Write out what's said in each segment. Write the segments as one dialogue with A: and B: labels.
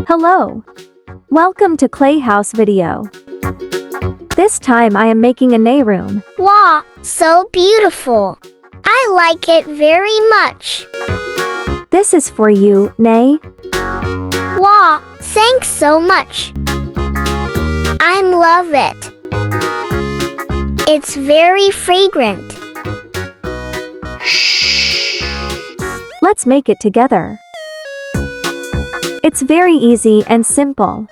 A: Hello! Welcome to Clay House video. This time I am making a Nay room.
B: Wow, so beautiful. I like it very much.
A: This is for you, Nay.
B: Wow, thanks so much. I love it. It's very fragrant.
A: Let's make it together. It's very easy and simple.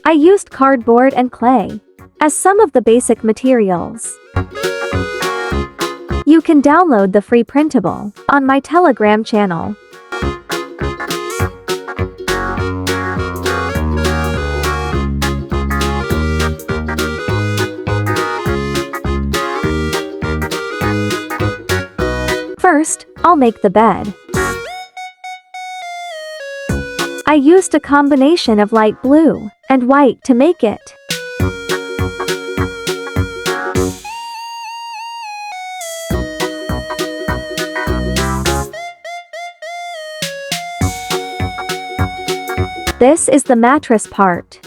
A: I used cardboard and clay as some of the basic materials. You can download the free printable on my Telegram channel. First, I'll make the bed. I used a combination of light blue and white to make it. This is the mattress part.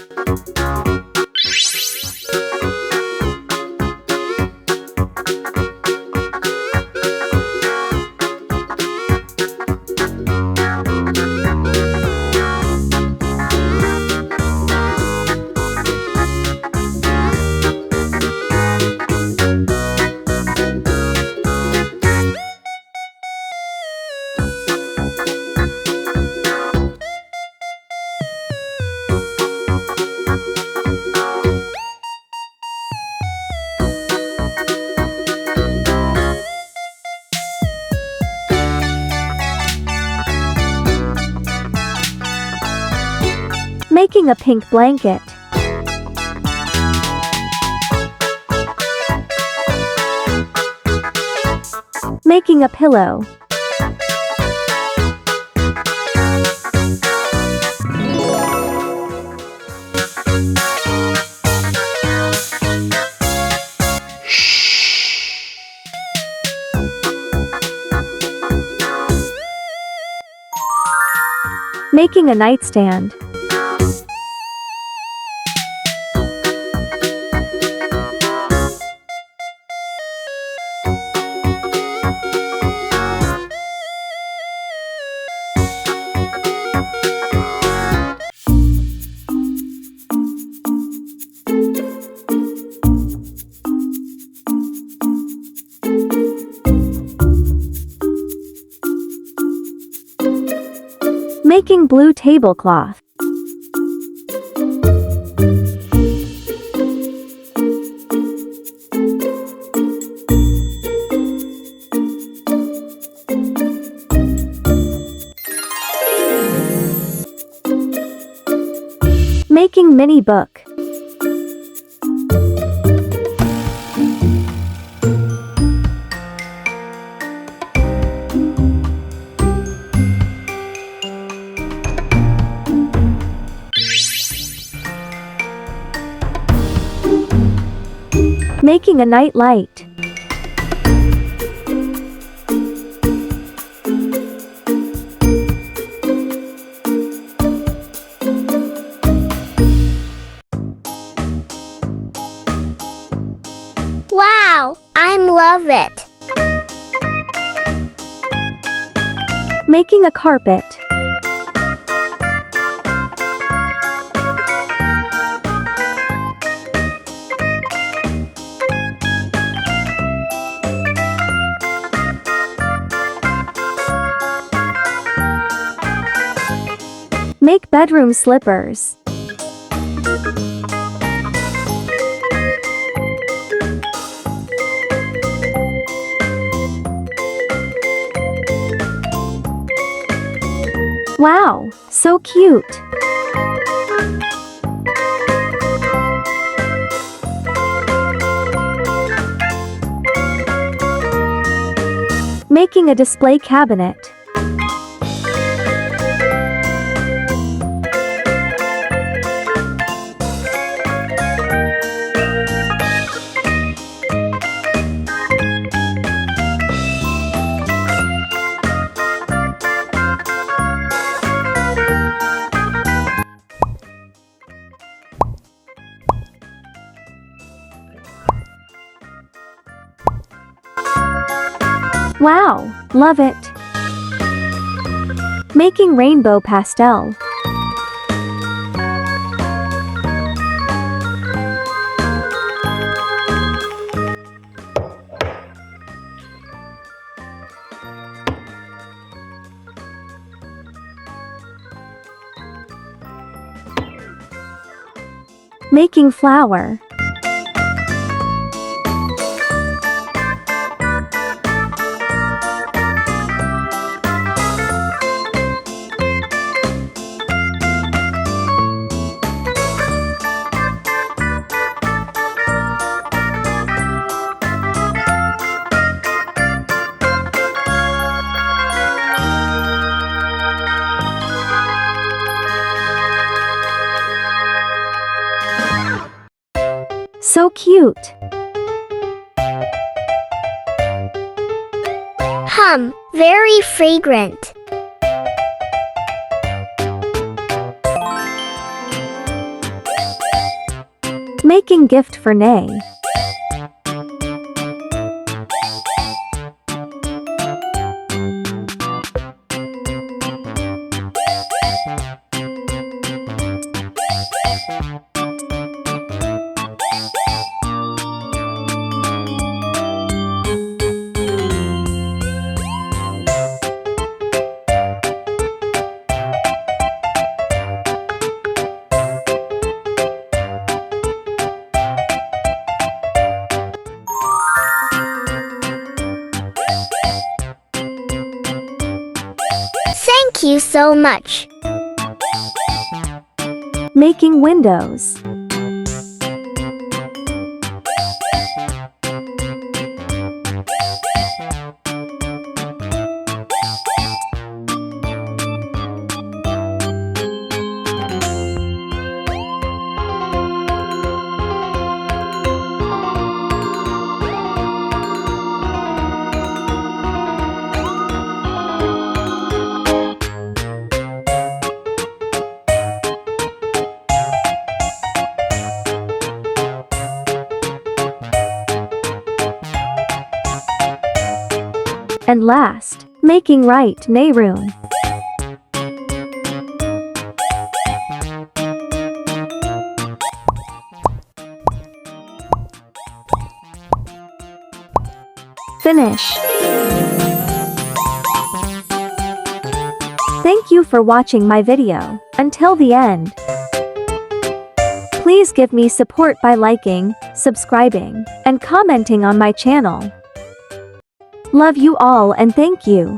A: Making a pink blanket. Making a pillow. Making a nightstand. Making blue tablecloth. Making mini book. Making a night light.
B: Wow, I love it.
A: Making a carpet. Make bedroom slippers. Wow, so cute! Making a display cabinet. Wow, love it. Making rainbow pastel. Making flower. So cute.
B: Very fragrant.
A: Making gift for Nay.
B: Thank you so much.
A: Making windows. And last, making right Nay room. Finish. Thank you for watching my video until the end. Please give me support by liking, subscribing, and commenting on my channel. Love you all and thank you.